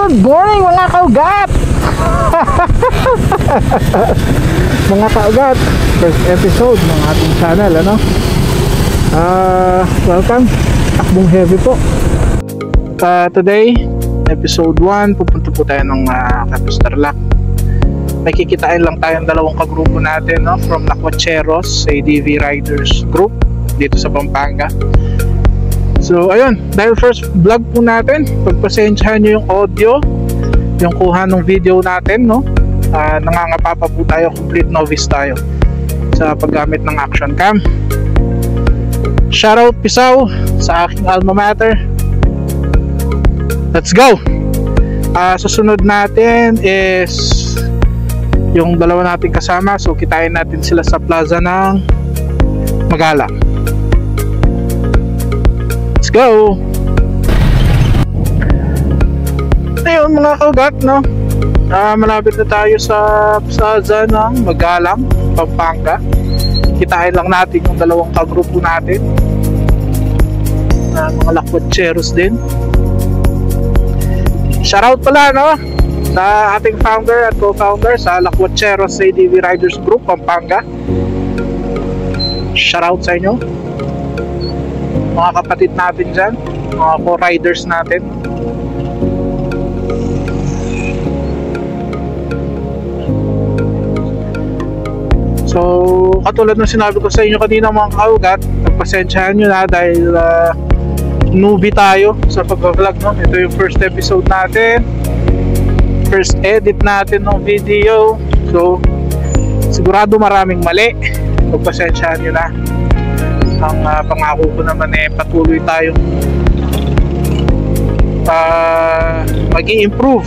Good morning mga kaugat! Mga kaugat, first episode ng ating channel, ano? Welcome, takbong heavy po. Today, episode 1, pupunta po tayo ng Capistrano. May kikitain lang tayong dalawang kagrupo natin, no? From Lacuacheros, ADV Riders Group dito sa Pampanga. So ayun, dahil first vlog po natin, pagpasensyahan nyo yung audio, yung kuha ng video natin, no? Nangangapa pa po tayo, complete novice tayo sa paggamit ng action cam. Shoutout Pisaw sa aking alma mater. Let's go! Susunod natin is yung dalawa nating kasama. So kitain natin sila sa plaza ng Magalang. Let's go! Ayun mga kaugat, no? Malapit na tayo sa plaza ng Magalang, Pampanga. Kitain lang natin yung dalawang kagrupo natin, mga Lacuacheros din. Shoutout pala, no, sa ating founder at co-founder sa Lacuacheros ADV Riders Group Pampanga. Shoutout sa inyo, mga kapatid natin dyan, mga co-riders natin. So katulad ng sinabi ko sa inyo kanina mga kaugat, pagpasensyahan nyo na dahil newbie tayo sa pag-vlog, no? Ito yung first episode natin, first edit natin ng video. So sigurado maraming mali, pagpasensyahan nyo na. Ang pangako ko naman patuloy tayong mag-i-improve,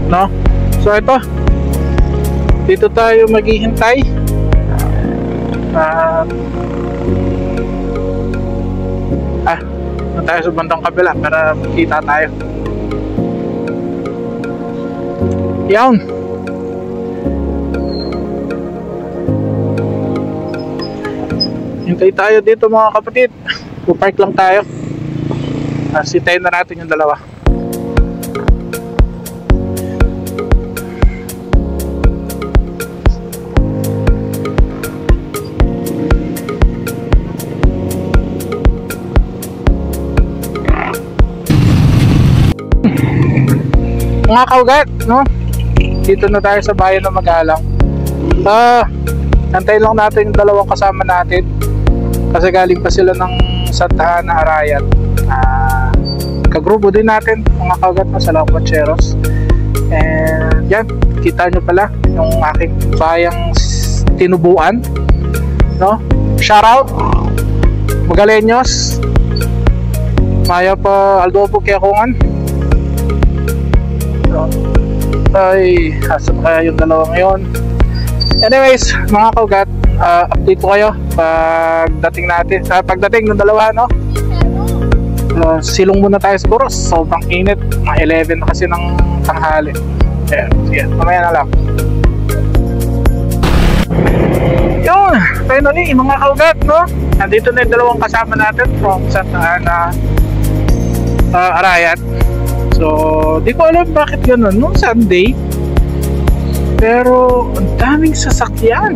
no? So ito, dito tayo maghihintay. Tayo sa bandang kabila para makita tayo. Yan. Hintay tayo dito mga kapatid. Pupark lang tayo. Sitayin na natin yung dalawa. Mga kaugat, no? Dito na tayo sa bayan ng Magalang. Antayin lang natin yung dalawang kasama natin kasi galing pa sila ng Santa Ana, Arayat. Kagrupo din natin mga kaugat na sa Lacuacheros. And yan, kita nyo pala yung aking bayang tinubuan, no? Shoutout Magaleños, Maya pa Aldobo Kiakungan. Ay, asan kaya yung dalawa ngayon? Anyways, mga kaugat, update ko kayo pagdating ng dalawa, no? Silong muna tayo siguro, sobrang init, mga 11 na kasi ng tanghali. Yeah, sige, mamaya na lang. Yun, finally mga kaugat, no? Nandito na yung dalawang kasama natin from Santa Ana, Arayat. So, di ko alam bakit gano'n nung Sunday, pero ang daming sasakyan.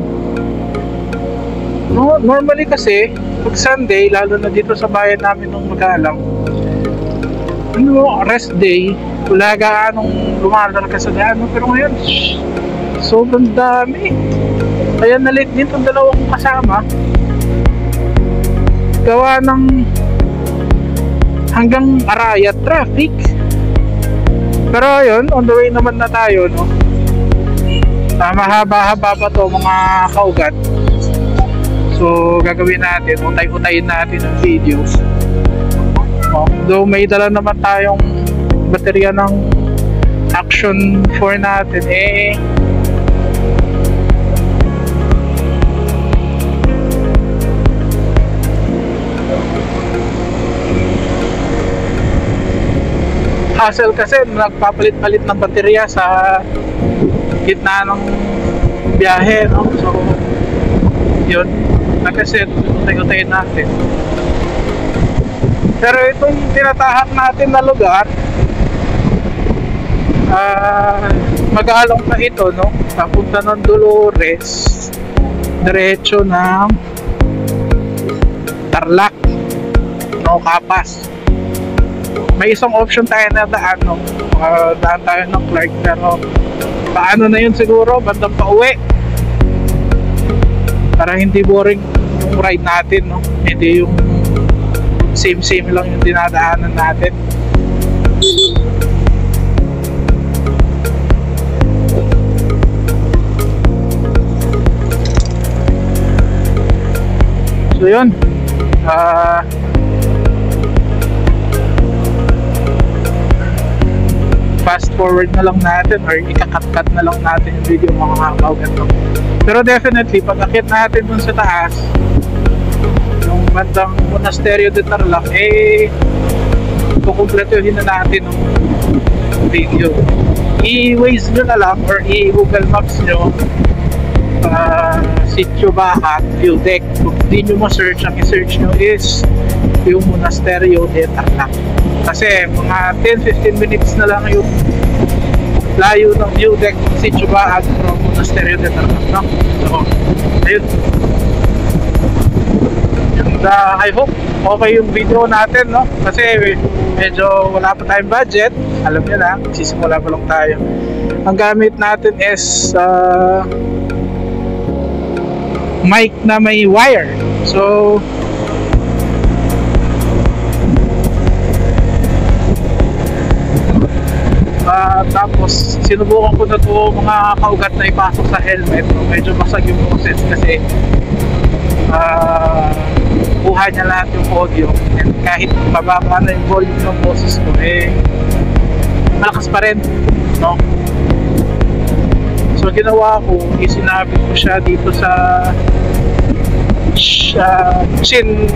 No, normally kasi pag Sunday, lalo na dito sa bayan namin ng Magalang, rest day, wala gaanong lumadal ka sa daan, pero ngayon sobrang dami. Kaya nalit din itong dalawang kasama, gawa ng hanggang Arayat traffic. Pero ayun, on the way naman na tayo, no? Mahaba-haba pa to mga kaugat. So gagawin natin, utay-utayin natin ang video. Though may dala naman tayong baterya ng Action 4 natin, hassle kasi nagpapalit-palit ng baterya sa gitna ng biyahe, no? So yun, nakaset, utay-utayin natin. Pero itong tinatahak natin na lugar, mag-aalong na ito, no? Papunta ng Dolores, diretso ng Tarlac, no? Capas. May isang option tayo na daan, no? Daan tayo ng Clark, pero paano na yun siguro, bandang pauwi, para hindi boring yung ride natin, no? Hindi yung same lang yung dinadaanan natin. So yun, fast forward na lang natin or ikakat-cut na lang natin yung video, mga kaugat. Pero definitely pag akit natin dun sa taas, yung bandang Monasterio de Tarlac, kukumpletuhin na natin yung video. I-Waze nyo na lang or i-Google Maps nyo Sitio Bacat View Deck. Kung hindi nyo ma-search, ang i-search nyo is yung Monasterio de Tarlac, kasi mga 10-15 minutes na lang yung layo ng view deck Sitio Bacat from Monasterio de Tarlac, no? So ayun, and I hope okay yung video natin, no? Kasi medyo wala pa tayong budget, alam nyo na, sisimula pa lang tayo. Ang gamit natin is mic na may wire. So tapos sinubukan ko na to mga kaugat na ipasok sa helmet. Medyo basag yung boses kasi buha niya lahat yung audio, and kahit mababa na yung volume ng boses ko, malakas pa rin, no? So ginawa ko, isinabit ko siya dito sa chin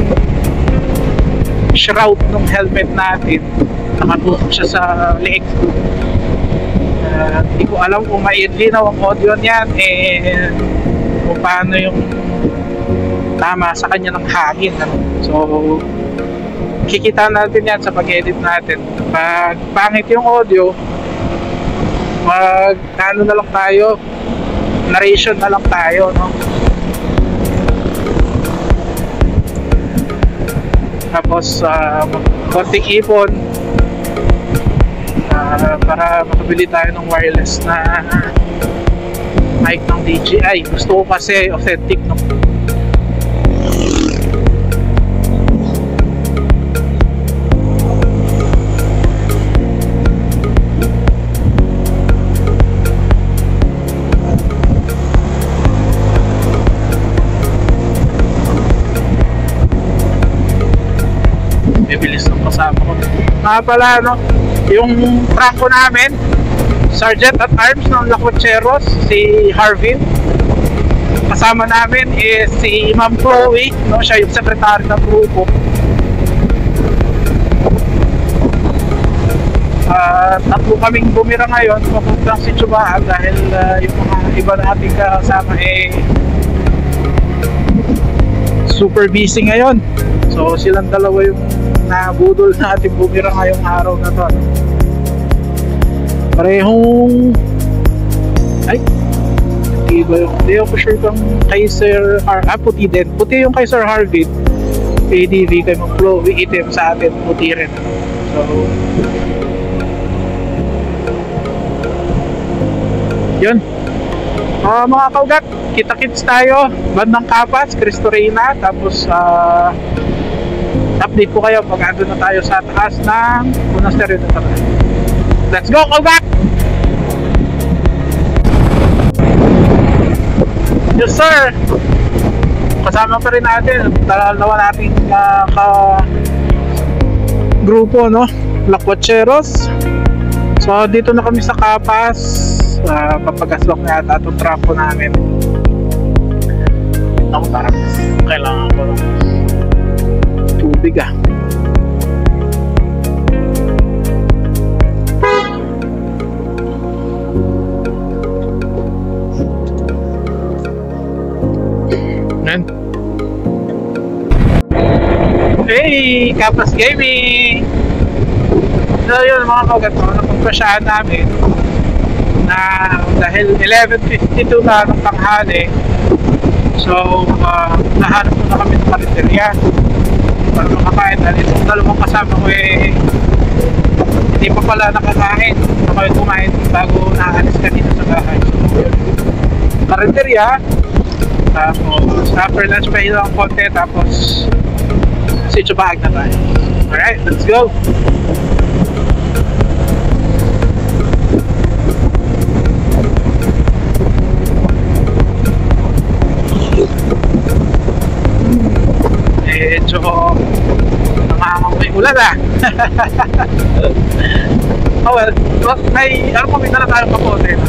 shroud ng helmet natin. Nakatutok siya sa leeg. Hindi ko alam kung mailinaw ang audio niyan, kung paano yung tama sa kanya ng hangin, ano? So kikita natin yan sa pag-edit natin. Pag pangit yung audio, ano na lang tayo, narration na lang tayo, no? Tapos konting ipon para makabili tayo ng wireless na mic ng DJI. Gusto ko kasi authentic, no? Bibilis ng kasama ko. Nga pala, no, yung prangko namin, Sergeant at Arms ng Lacocheros, si Harvin. Kasama namin is si Ma'am Chloe, no, siya yung secretary ng grupo. Tatlo kaming bumira ngayon papuntang Sitio Bacat dahil yung mga iba nating kasama super busy ngayon. So silang dalawa yung nabudol natin bumira ngayong araw na to. Parehong hindi ako sure kung kay Sir puti din. Puti yung kay Sir Harvey, ADV, kay Ma'am Chloe, itim sa atin, puti rin. So yun, mga kaugat, kita-kits tayo bandang Capas, Cristo Reyna. Tapos update ko kayo pag ando na tayo sa taas ng Monasterio de Tarlac. Let's go, kaugat! Yes sir, kasama pa rin natin dalawa nating grupo, no, Lacocheros. So dito na kami sa Capas. Papagaslok na yata itong trafo namin. Ako parang kailangan ko ng tubig Hey, Capas Gaming! So yun mga kaugat, napagpasyahan namin. na dahil 11:52 na ng tanghali, so nahanap na kami ng karinderya para makakain. Dahil itong dalawang kasama ko hindi pa pala nakakain, na kayo kumain bago naalis kanina sa bahay. So karinderya, tapos after lunch pa ilang konti, tapos sitio bag na tayo. Alright, let's go! Medyo nangangamoy ulan oh well, may dala tayong kapote na.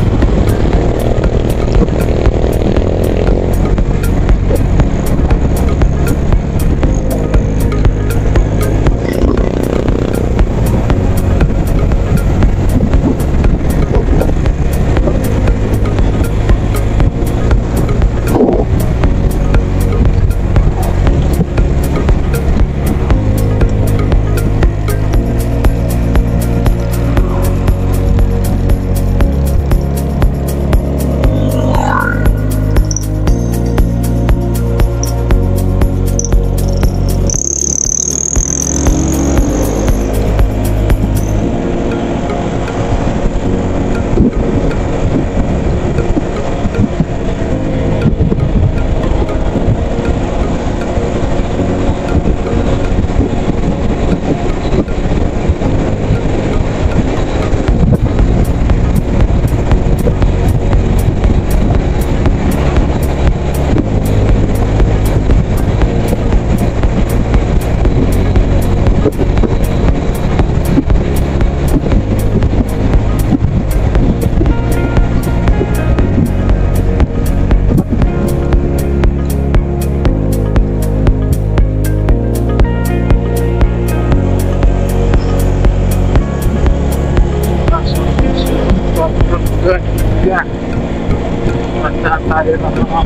Magdahan tayo ng mga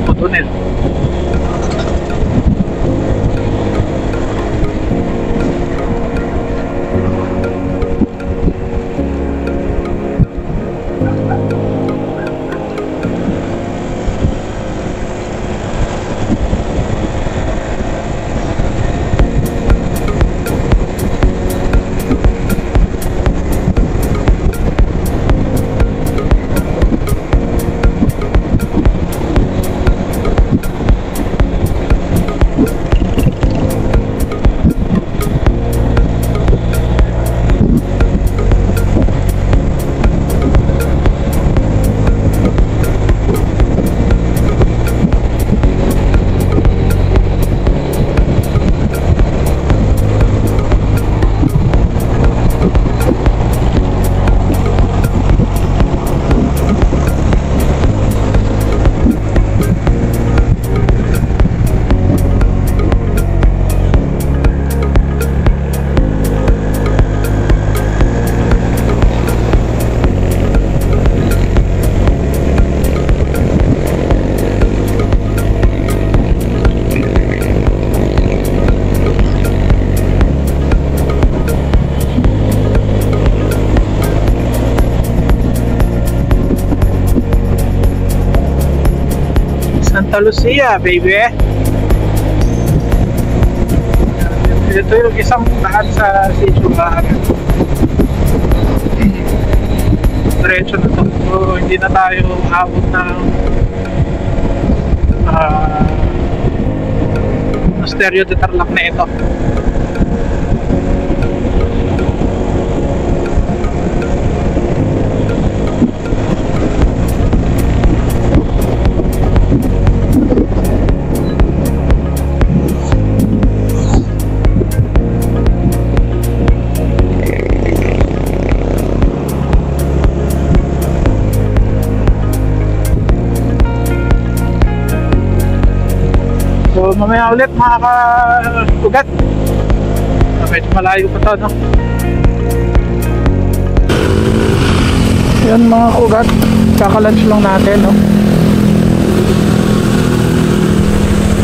putunil. Santa Lucia, baby. Ito yung isang daan sa sitio ba. Diretso na to. So, hindi na tayo abot ng Stereo de Tarlac na ito. So mamaya ulit mga ka-ugat. Medyo malayo pa to, no? Yan mga ka-ugat, kaka-lunch lang natin, no?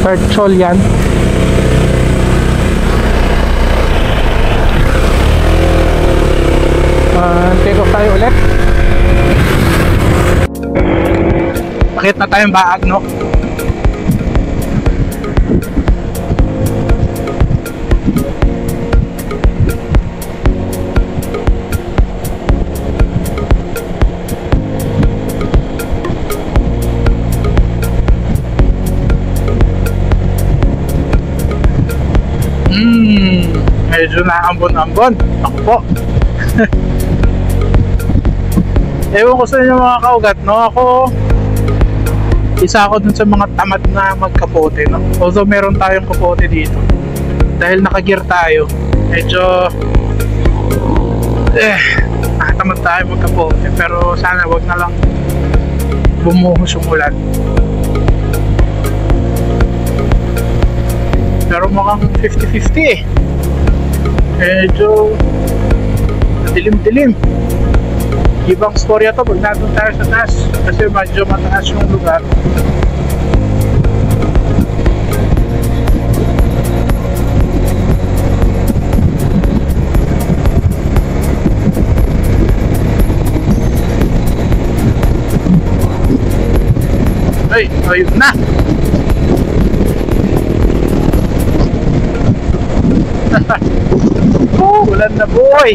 Perchol yan. Take off tayo ulit. Akit na tayong baag, no? Medyo naambon-ambon. Ako po. Ewan ko sa inyo mga kaugat, no? Isa ako dun sa mga tamad na magkapote, no? Although meron tayong kapote dito, dahil nakagear tayo, medyo nakatamad tayo magkapote. Pero sana wag na lang bumuhos yung ulan. Pero mukhang 50-50 medyo dilim-dilim. Ibang storya to pag nandun tayo sa taas, kasi medyo mataas yung lugar. Ay, ayun na. Oh, ulan na boy.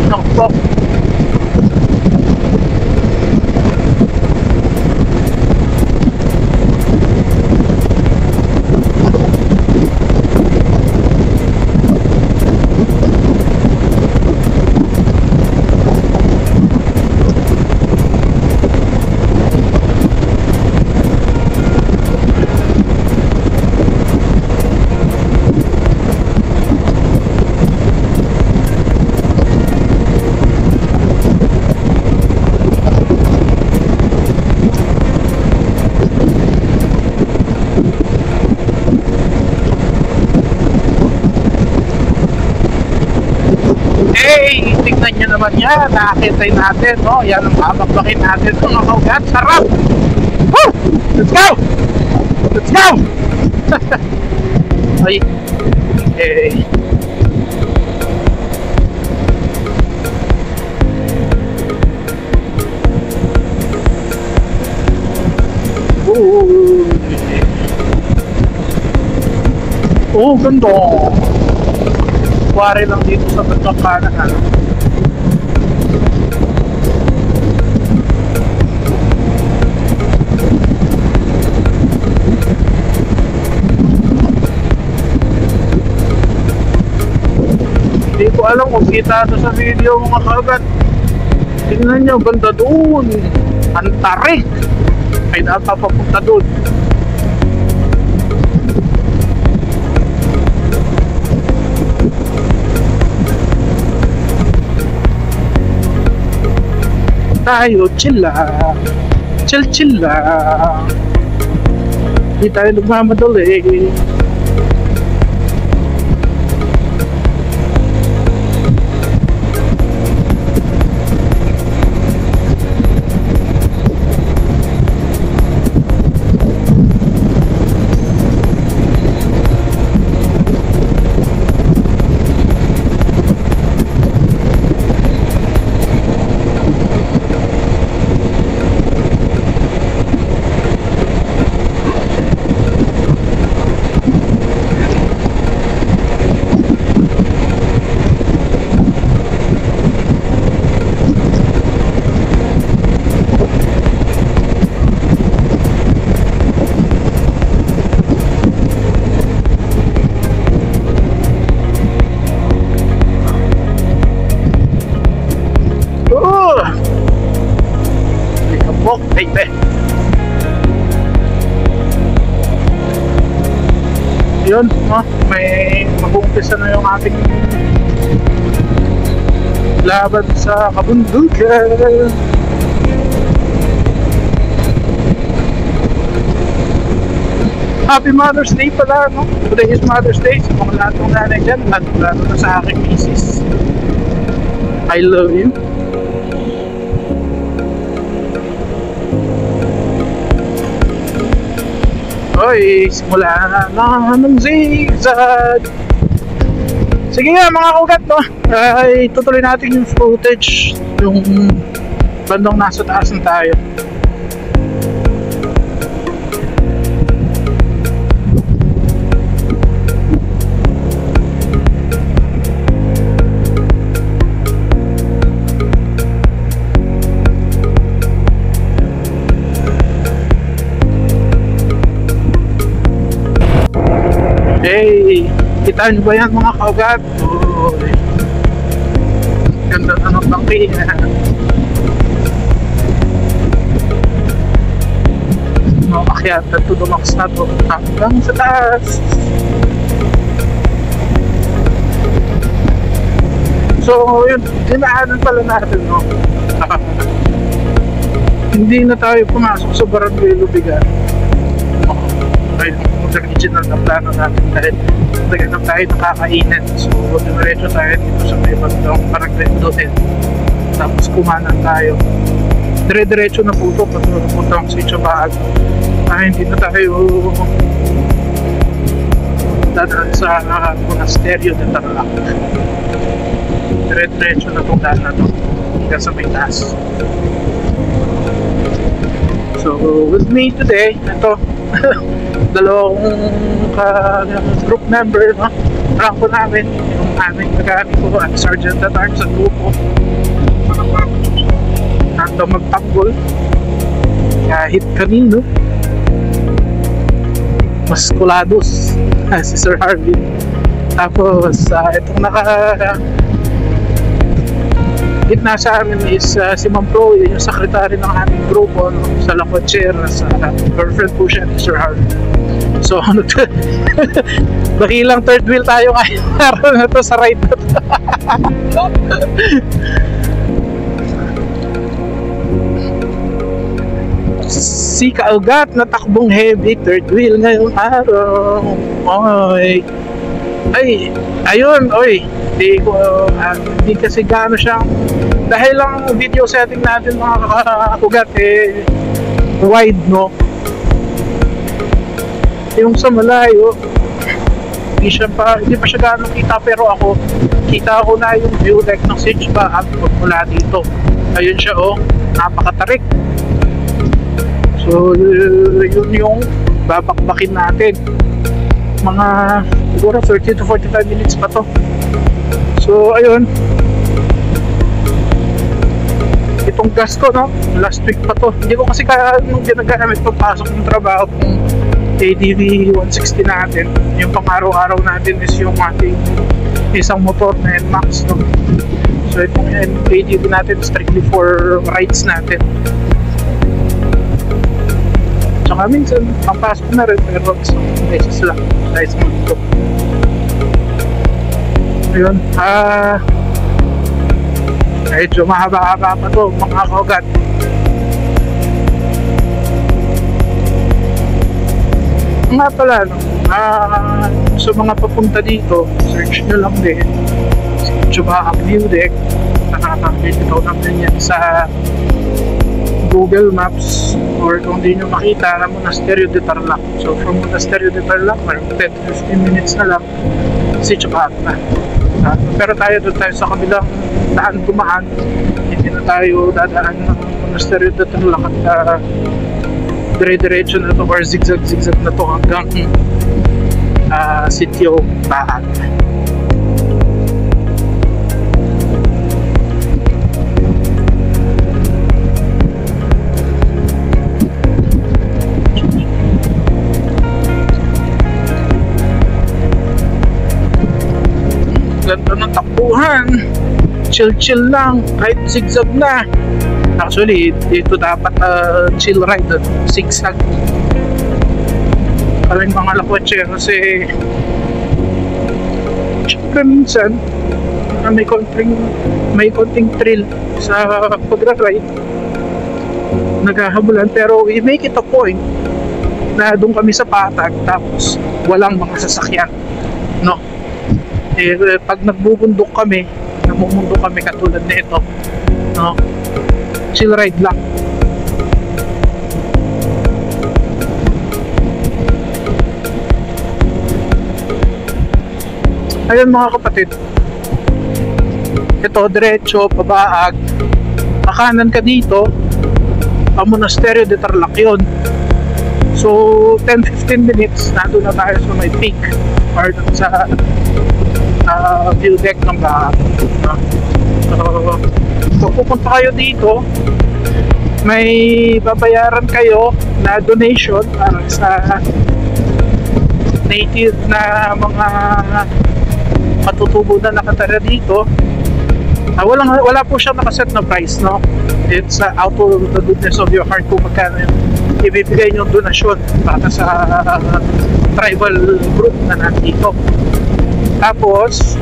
Nakpo. Tignan nyo naman yan, nakakitay natin, no? Yan ang babakbakin natin, mga kaugat. Sarap! Woo! Let's go! Let's go! Ay, okay. Oh, ganda! Kuwari lang dito sa bandang kanan, ano? Hindi ko alam kung kita ito sa video mga kaugat. Tingnan nyo, banda doon. Ang tarik. Ay napapapunta doon. Tayo chill lang. Chill lang. Hindi tayo nagmamadali. Baby. Yun, no? May mag-uumpisa na yung ating laban sa kabundukan. Happy Mother's Day pala, no? Today is Mother's Day sa mga lahat ng nanay dyan, lalo na sa aking misis. I love you. Oy, simula na ng zigzag. Sige nga mga kaugat, no? Ay tutuloy natin yung footage, yung bandang nasa taas na tayo. Hey, kita nyo ba yan mga kaugat? Oh, ganda na ng bangki. Akyatan to the max na to hanggang sa taas. So yun, dinaanan pala natin, no? Hindi na tayo pumasok sa Barangay Lubigan. Ay, original na plano natin dahil talagang tayo nakakainin. So diretso tayo dito sa may bandang Barangay Lubigan. Tapos kumanan tayo. Dire-diretso na po ito papunta ang Sitio Baag. Hindi na tayo dadaan sa Monasterio de Tarlac. Dire-diretso na itong daan na ito hanggang sa may taas. So with me today, ito dalawang group member, no? Ranko namin, yung aming nag-aami ko at Sergeant at Arms sa grupo. Nando magtanggol kahit kanino. Maskulados si Sir Harvey. Tapos itong gitna sa amin is si Ma'am Pro, yung secretary ng aming grupo, no? Sa Lacocher, sa girlfriend po siya ni Sir Harvey. So ano to? Dakilang third wheel tayo ngayon araw na to sa ride na to. Si kaugat na takbong heavy third wheel ngayong araw. Oy. Ay, ayun, oy. Di kasi gaano siyang, dahil lang video setting natin mga kaugat wide, no? Yung sa malayo, hindi pa siya gaano kita, pero ako kita ko na yung view deck ng Sitio Baag mula dito. Ayun siya, oh, napakatarik. So yun yung babakbakin natin. Mga siguro 30 to 45 minutes pa to. So ayun, itong gas ko, no, last week pa to. Hindi ko kasi nung ginagamit pagpasok ng trabaho kung ADV 160 natin. Yung pang araw-araw natin is yung ating isang motor na NMAX, no? So itong ADV natin strictly for rides natin. Tsaka minsan, pampasok na rin, pero isang beses lang dahil sa mundo. Ayun, medyo mahaba-haba pa to mga kaugat. Nga pala, no, sa mga papunta dito, search nyo lang din Sitio Baag View Deck. Nakakabitaw namin yan sa Google Maps, or kung hindi nyo makita, Monasterio de Tarlac. So from Monasterio de Tarlac, 10-15 minutes na lang Sitio Baag na. Pero doon tayo sa kabilang daan dumaan, hindi na tayo dadaan ng Monasterio de Tarlac at dire-diretso na to or zigzag na to hanggang Sitio Baag. Ganda ng takbuhan, chill lang kahit zigzag na. Actually dito dapat chill ride, zigzag. Kaming mga lakotse kasi syempre minsan may konting thrill sa pag-ride, naghahabulan, pero we make it a point na doon kami sa patag tapos walang mga sasakyan, no? Pag nagbubundok kami, namumundok kami katulad nito, no? Chill ride lang. Ayun mga kapatid, ito diretso pabaag, makanan ka dito, ang Monasterio de Tarlac yun. So 10-15 minutes nandun na tayo sa may peak or sa view deck ng baag. So pupunta kayo dito, may babayaran kayo na donation para sa native na mga katutubo na nakatara dito. Wala po siyang nakaset na price, no? It's out of the goodness of your heart kung magkano yung ibibigay niyong donasyon para sa tribal group na nandito. Tapos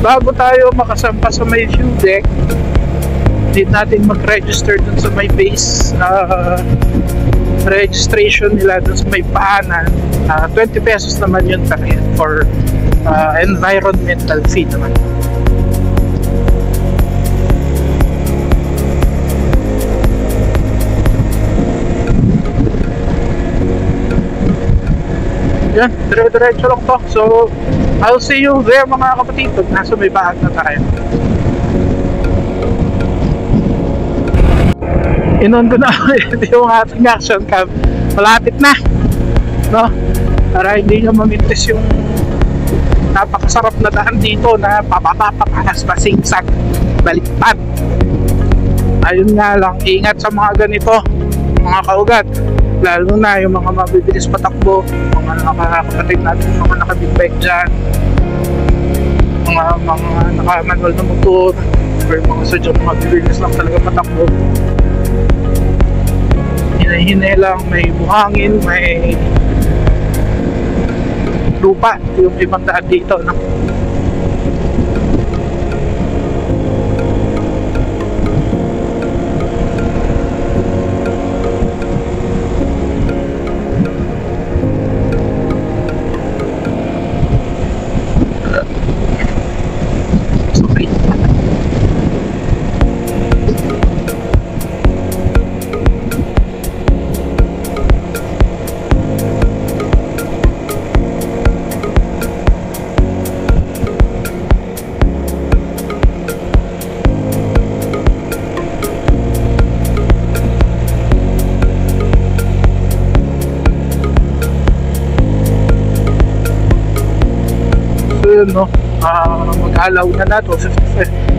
bago tayo makasampa sa may view deck, need natin mag-register dun sa may base registration nila dun sa may paanan. 20 pesos naman yun per head for environmental fee naman. Yan, dire-diretso lang to. So I'll see you there mga kapatid pag nasa may baag na tayo. Inondo na yung ating action cam. Malapit na, no? Para hindi nyo mamintis yung napakasarap na daan dito na papapapakas, pasingsag, baliktad. Ayun nga lang, ingat sa mga ganito mga kaugat, lalo na yung mga mabibilis patakbo, mga nakakapatid natin, mga nakabig bike dyan, mga nakamanual na motor, or mga sadyang mabibilis lang talaga patakbo. Hinay-hinay lang, may buhangin, may lupa yung ibang daan dito, no? No, mag-alaw na to.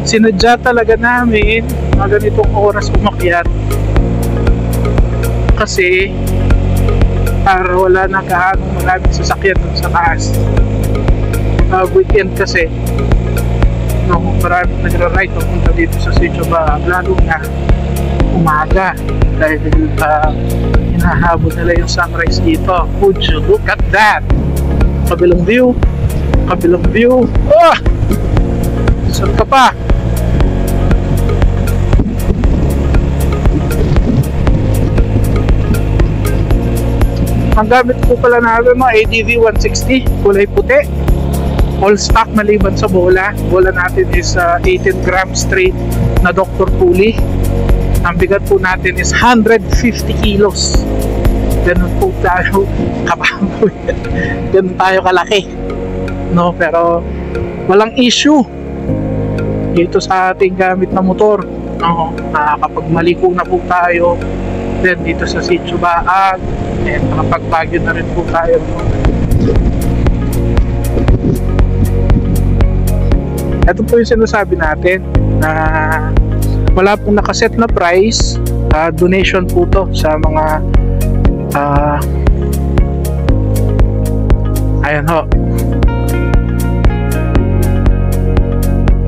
Sinadya talaga namin na ganitong oras umakyat kasi para wala na gaano maraming sasakyan sa taas. Weekend kasi, no, maraming nagra-ride papunta dito sa Sitio Baag, lalo na umaga dahil hinahabol nila yung sunrise dito. Would you look at that? Kabilang view. Saan ka pa? Ang gamit ko pala namin mga ADV 160 kulay puti, all stock maliban sa bola natin is 18 grams straight na Dr. Pulley. Ang bigat po natin is 150 kilos. Ganun po tayo kababoy. Ganun tayo kalaki, no? Pero walang issue dito sa ating gamit na motor, no? Kapag maliko na po tayo then dito sa Sitio Baag, and kapag Baguio na rin po tayo, no? Ito po yung sinasabi natin na wala pong nakaset na price, donation po to sa mga ayan ho,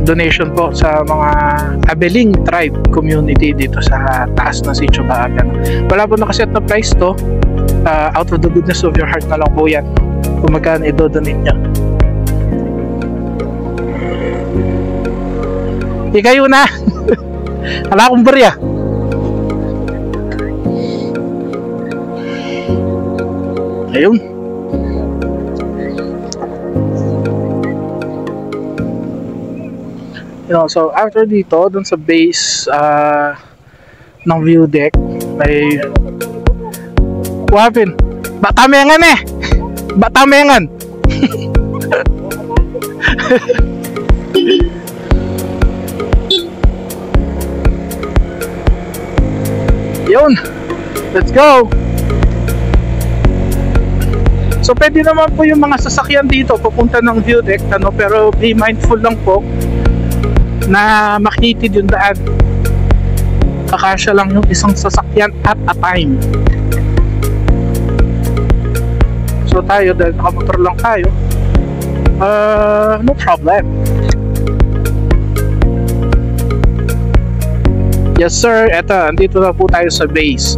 donation po sa mga Abeling tribe community dito sa taas ng Sitio Baag. Wala po nakaset na price to, out of the goodness of your heart na lang po yan kung magkano i-donate nyo. Ikayo na. Wala akong barya. Ayun. You know, so after dito, dun sa base ng view deck, may what happened? Batamengan eh! Batamengan! Yun, let's go. So pwede naman po yung mga sasakyan dito papunta ng view deck, ano, pero be mindful lang po na makitid yung daan. Kakasya lang yung isang sasakyan at a time. So tayo, dahil nakamotor lang tayo, no problem. Yes sir, eto, andito na po tayo sa base.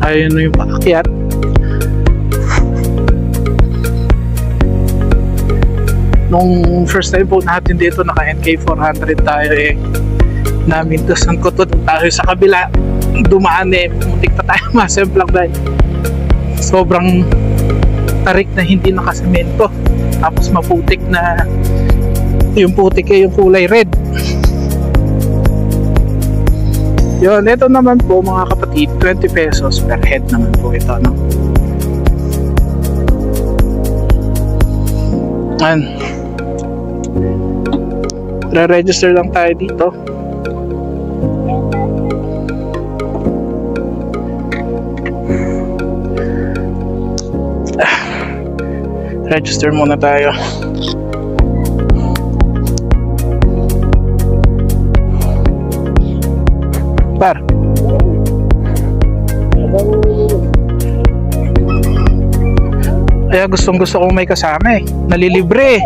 Ayun na yung paakyat. Nung first time po natin dito, naka NK400 tayo eh. Namintusan ko to tayo sa kabila. Dumaan eh, muntik pa tayo masemplang dahil sobrang tarik na hindi nakasemento. Tapos maputik na, yung putik eh yung kulay red. Yun, ito naman po mga kapatid, 20 pesos per head naman po ito, no? Ayan. Re-register lang tayo dito. Register muna tayo. Par. Kaya gusto kong may kasama eh. Nalilibre.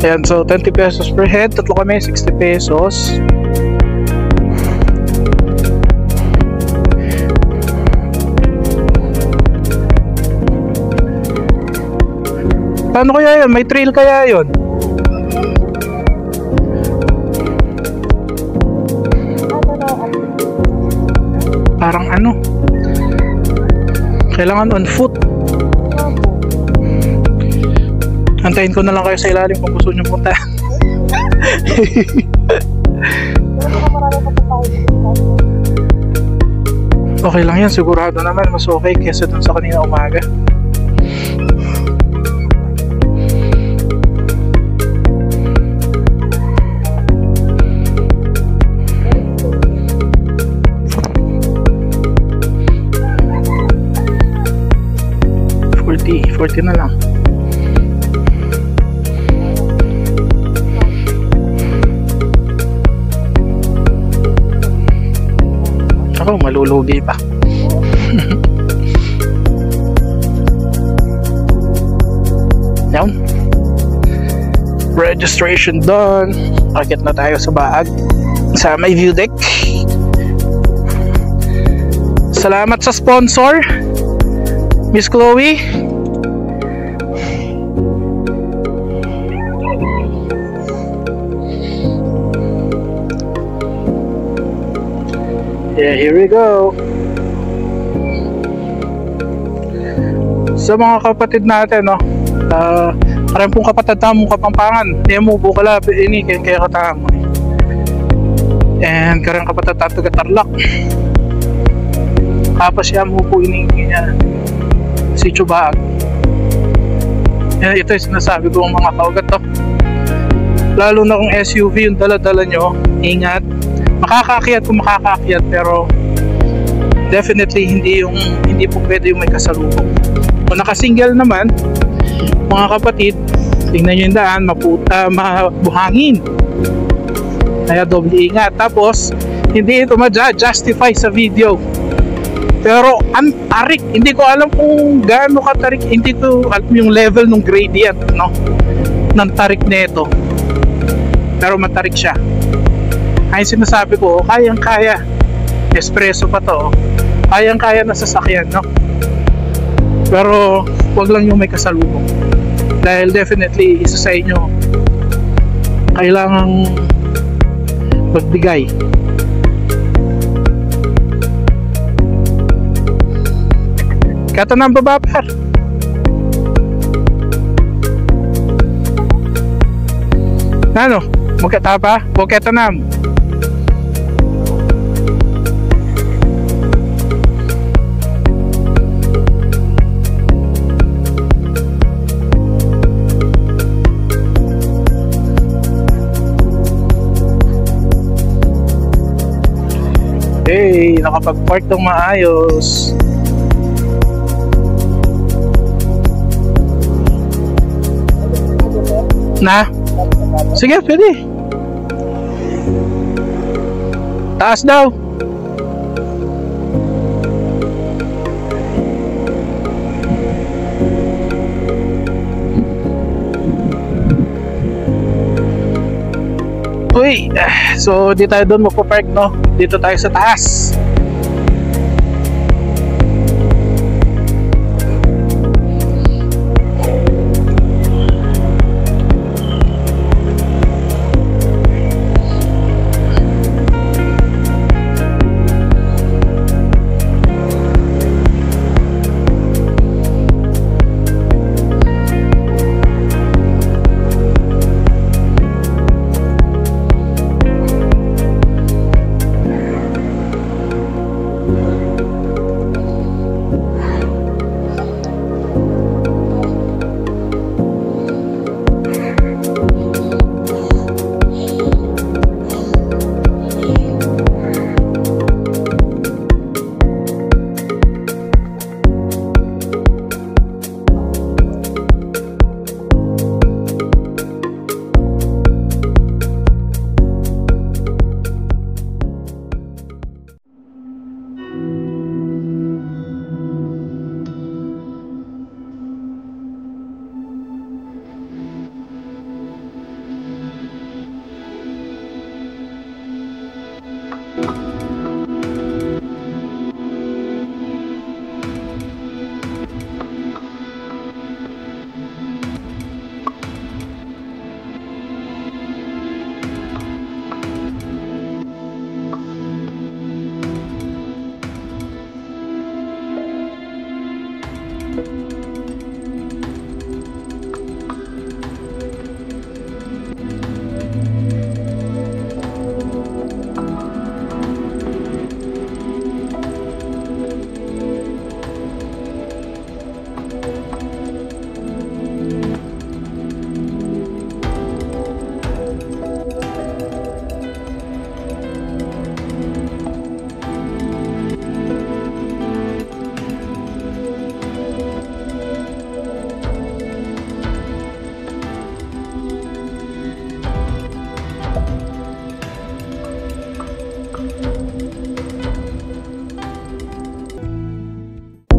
Ayan, so 20 pesos per head. Tatlo kami, 60 pesos. Paano kaya yun? May trail kaya yun? Parang ano? Kailangan on foot. Antayin ko na lang kayo sa ilalim kung gusto nyo punta. Okay lang yan, sigurado naman. Mas okay kesa dun sa kanina umaga. $40 na lang. Ako, malulugi pa. Yan. Registration done. Akit na tayo sa baag. Sa may view deck. Salamat sa sponsor, Miss Chloe. Yeah, here we go. Sa mga kapatid natin, no, parang pong kapatid namong Kapampangan, Nemo Bukala, ini kaya katamo. And karang kapatid tayo Tarlac. Kapag siya mo po ini niya si Chubag. Ito yung sinasabi ko mga kaugat to. Lalo na kung SUV yung dala-dala nyo, ingat. Makakaakyat kung makakaakyat, pero definitely hindi po pwede yung may kasalubong. Kung nakasingle naman, mga kapatid, tingnan nyo yung daan, mabuhangin. Kaya doble ingat. Tapos, hindi ito ma-justify sa video. Pero ang tarik, hindi ko alam kung gaano katarik, hindi ko alam yung level ng gradient, no, ng tarik nito. Pero matarik siya. Ay sinasabi ko, kayang-kaya. Espresso pa to. Kayang-kaya na sasakyan, no? Pero wag lang yung may kasalubong. Dahil definitely isa sa inyo kailangang magbigay. Kata ng baba par. Ano? Magkata pa? Buketa nam. nakapag-park ng maayos. Na? Sige, pwede. Taas daw. Uy, so di tayo doon magpa-park, no? Dito tayo sa taas.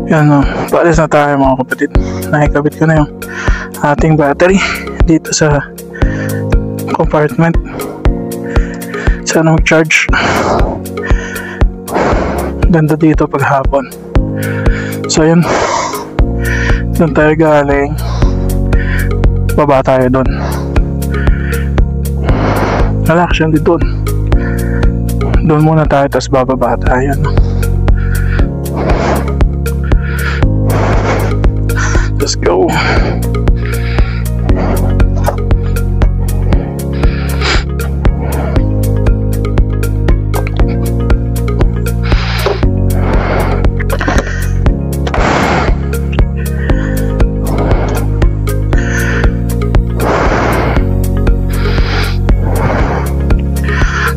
Yan, paalis na tayo mga kapatid. Nakikabit ko na yung ating battery dito sa compartment. Sana mag-charge. Ganda dito pag hapon. So yun, doon tayo galing, baba tayo doon. Wala actually doon muna tayo, tapos bababa tayo. Let's go.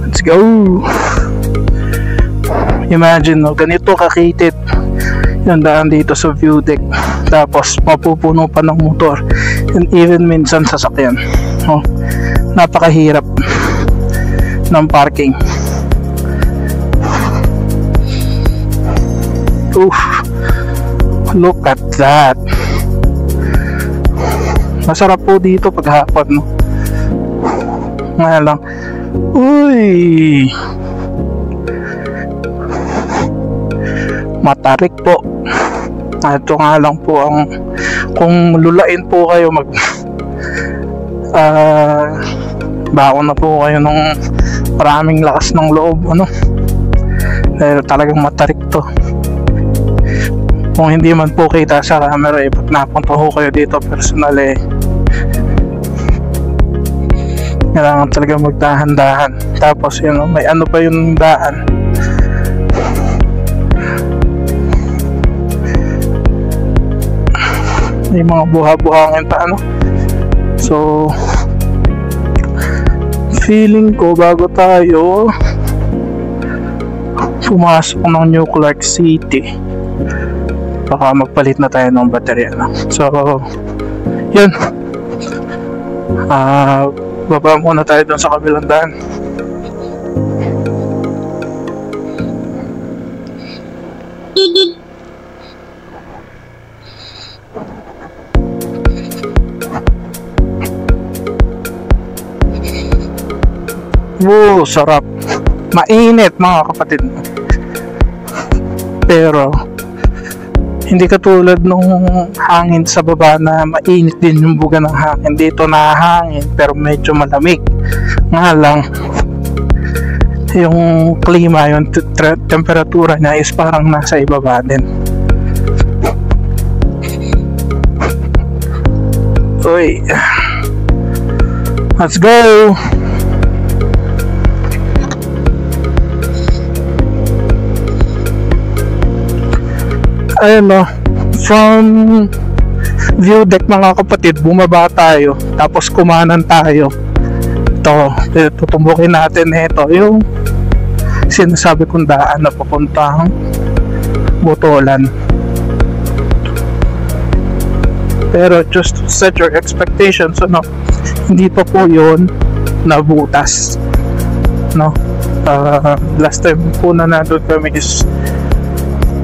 Let's go. Imagine, no, ganito kakitid yung daan dito sa view deck, tapos mapupuno pa ng motor and even minsan sasakyan. Napakahirap ng parking. Look at that. Masarap po dito pag hapon, no? Ngayon lang, uy, matarik po. Ito nga lang po ang, kung lulain po kayo, baon na po kayo ng maraming lakas ng loob, ano, dahil talagang matarik to. Kung hindi man po kita sa camera, pag napunta ko kayo dito personal, kailangan talaga magdahan-dahan. Tapos yun, may ano pa yung daan, may mga buha-buhangin pa, ano. So feeling ko bago tayo pumasok ng New Clark City, baka magpalit na tayo ng baterya, no? So yun, baba muna tayo dun sa kabilang daan. Wow, sarap. Mainit mga kapatid. Pero hindi katulad nung hangin sa baba na mainit din yung buga ng hangin. Dito nahangin pero medyo malamig. Nga lang, yung klima, yung temperatura niya is parang nasa ibaba din. Uy, let's go. Ayun, no, from view deck mga kapatid, bumaba tayo, tapos kumanan tayo. Ito, tutumbukin natin ito, yung sinasabi kong daan na papuntang Botolan. Pero just to set your expectations, ano, hindi pa po yun nabutas, no? Last time po na nandun kami is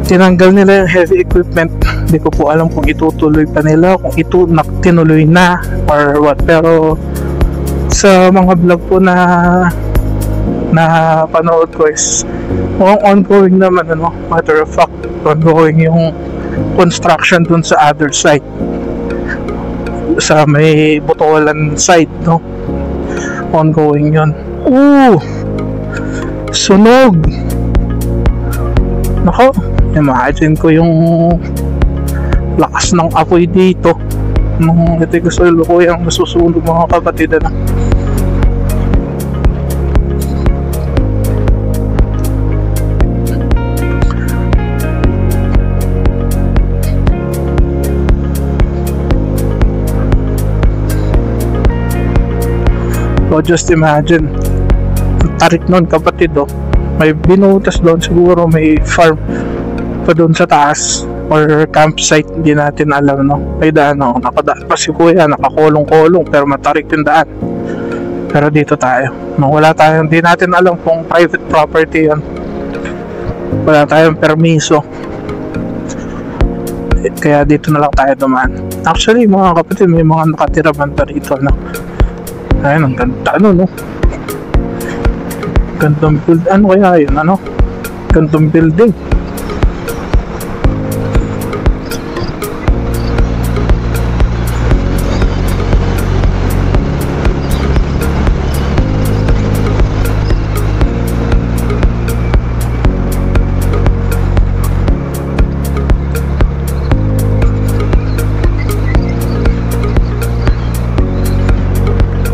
tinanggal nila yung heavy equipment. Hindi ko po alam kung itutuloy pa nila, kung tinuloy na or what. Pero sa mga vlog po na panood ko is ongoing naman, ano. Matter of fact, ongoing yung construction dun sa other side, sa may Botolan side, no. Ongoing yun. Ooh, sunog. Nako, imagine ko yung lakas ng apoy dito nung ito gusto ko yung nasusunog mga kapatid, na. So just imagine, ang tarik nun kapatid, oh. May binutas doon, siguro may farm pa doon sa taas or campsite, hindi natin alam, no. May daan, no, nakadaan pa si kuya, nakakulong-kulong, pero matarik yung daan. Pero dito tayo, no, wala tayong, hindi natin alam kung private property yan, wala tayong permiso, kaya dito na lang tayo dumaan. Actually mga kapatid, may mga nakatira banda rito, no. Ayun, ang ganda, ano, no, gandang build, ano kaya yun, ano, gandang building.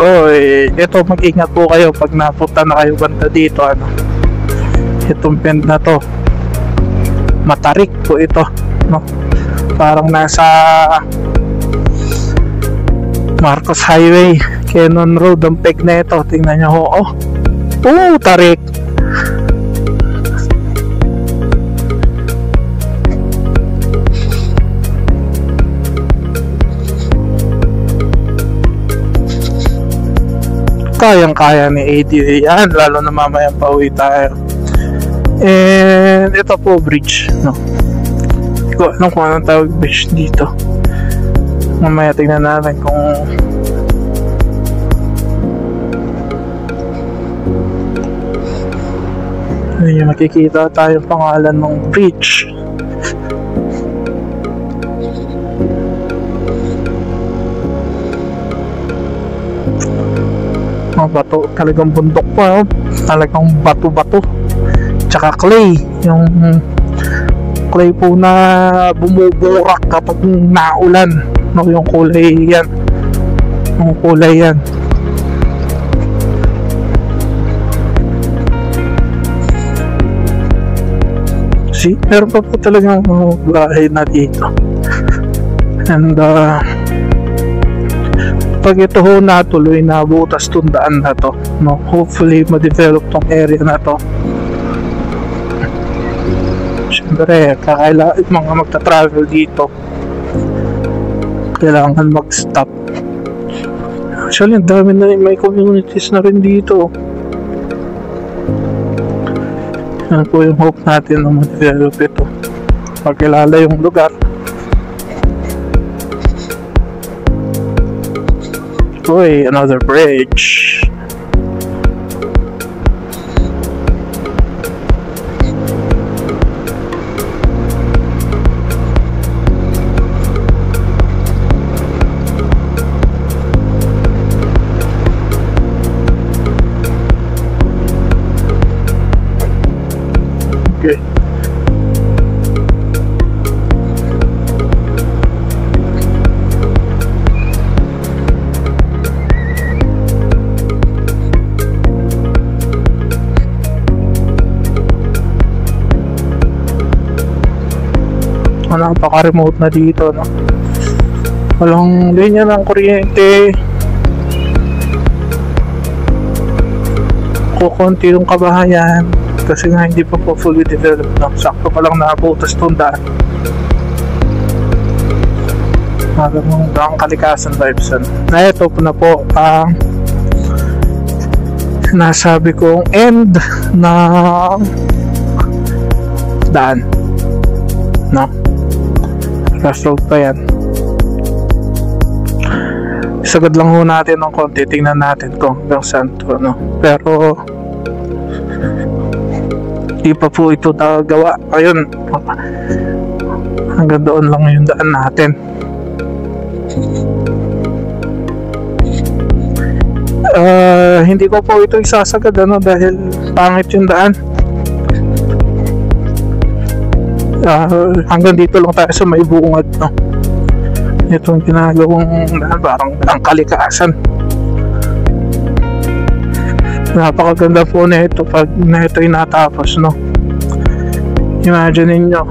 Oy, ito, mag-ingat po kayo pag napunta na kayo banda dito, ano. Itong bend na to, matarik po ito, no. Parang nasa Marcos Highway, Cannon Road ang peg na ito. Tingnan nyo, oh, tarik. Kayang-kaya ni ADA yan, lalo na mamayang pauwi tayo. And ito po, bridge, no. Hindi ko alam kung anong tawag bridge dito. Mamaya tingnan natin kung ayun, makikita tayong pangalan ng bridge. Bato, talagang bundok pa, oh. Talagang bato-bato, tsaka clay, yung clay po na bumuburak kapag naulan, no, yung kulay yan, see, meron pa po talagang bahay na dito. And pag ito ho natuloy, nabutas tong daan na to, no, hopefully ma-develop tong area na to. Siyempre, mga magta-travel dito, kailangan mag-stop. Actually, ang dami na may communities na rin dito. Yan po yung hope natin na mag-develop ito. Pagkilala yung lugar. Uy, another bridge. Okay. Napaka-remote na dito, no? Walang linya ng kuryente. Kukunti yung kabahayan kasi nga hindi pa po fully developed, no? Sakto pa lang nabutas itong daan. Parang kalikasan vibes, ano? Na ito po na po ang nasabi kong end ng daan, no? Last road pa yan. Isagad lang ho natin ng konti. Tingnan natin kung hanggang saan to, no? Pero di pa po ito nagawa. Ayun, hanggang doon lang yung daan natin. Hindi ko po ito isasagad, ano, dahil pangit yung daan. Hanggang dito lang tayo sa may bungad, no? Itong ginagawang parang ang kalikasan. Napakaganda po na ito pag na ito'y natapos, no? Imagine niyo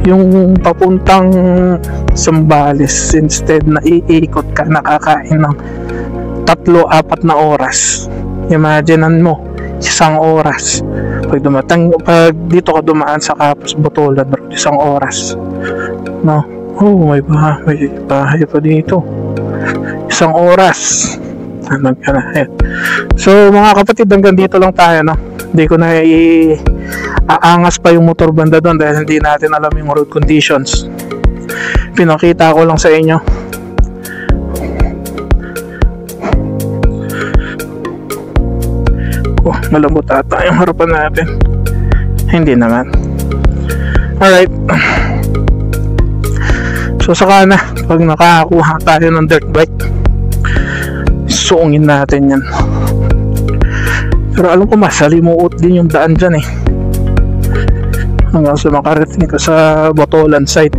yung papuntang Zambales, instead na iikot ka, nakakain ng 3-4 na oras. Imaginean mo, 1 oras. Pag dito ka dumaan sa Capas, Botolan, 1 oras, no? Oh, may bahay pa dito. 1 oras. So mga kapatid, hanggang dito lang tayo, no? Hindi ko na aangas pa yung motor banda doon dahil hindi natin alam yung road conditions. Pinakita ko lang sa inyo. Oh, malambot ata yung harapan natin. Hindi naman. Alright. So saka na, pag nakakuha tayo ng dirt bike, suungin natin yan. Pero alam ko masalimuot din yung daan dyan, eh. Hanggang sa makarating ka sa Botolan site.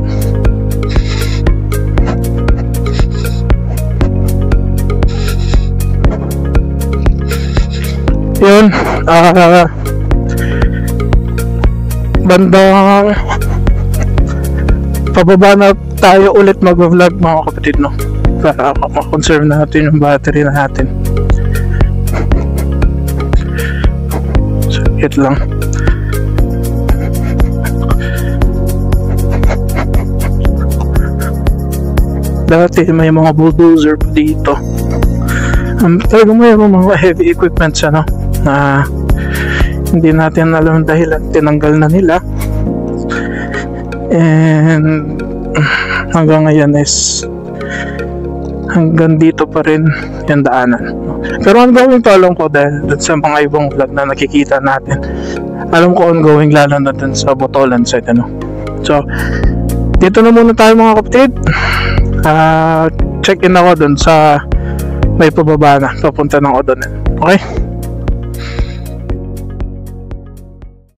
Yun, bandang pababa na tayo ulit mag-vlog, mga kapatid, no? Para ma-conserve natin yung battery natin. Sakit lang. Dati may mga bulldozer dito. Talagang may mga heavy equipments, ano, na hindi natin alam dahilan, tinanggal na nila, and hanggang ngayon is hanggang dito pa rin yung daanan. Pero ongoing to, alam ko, dahil dun sa mga ibang vlog na nakikita natin, alam ko ongoing, lalo na dun sa Botolan side, ano. So dito na muna tayo, mga kapatid. Check in ako dun sa may pababa na papunta ng O'Donnell. Okay?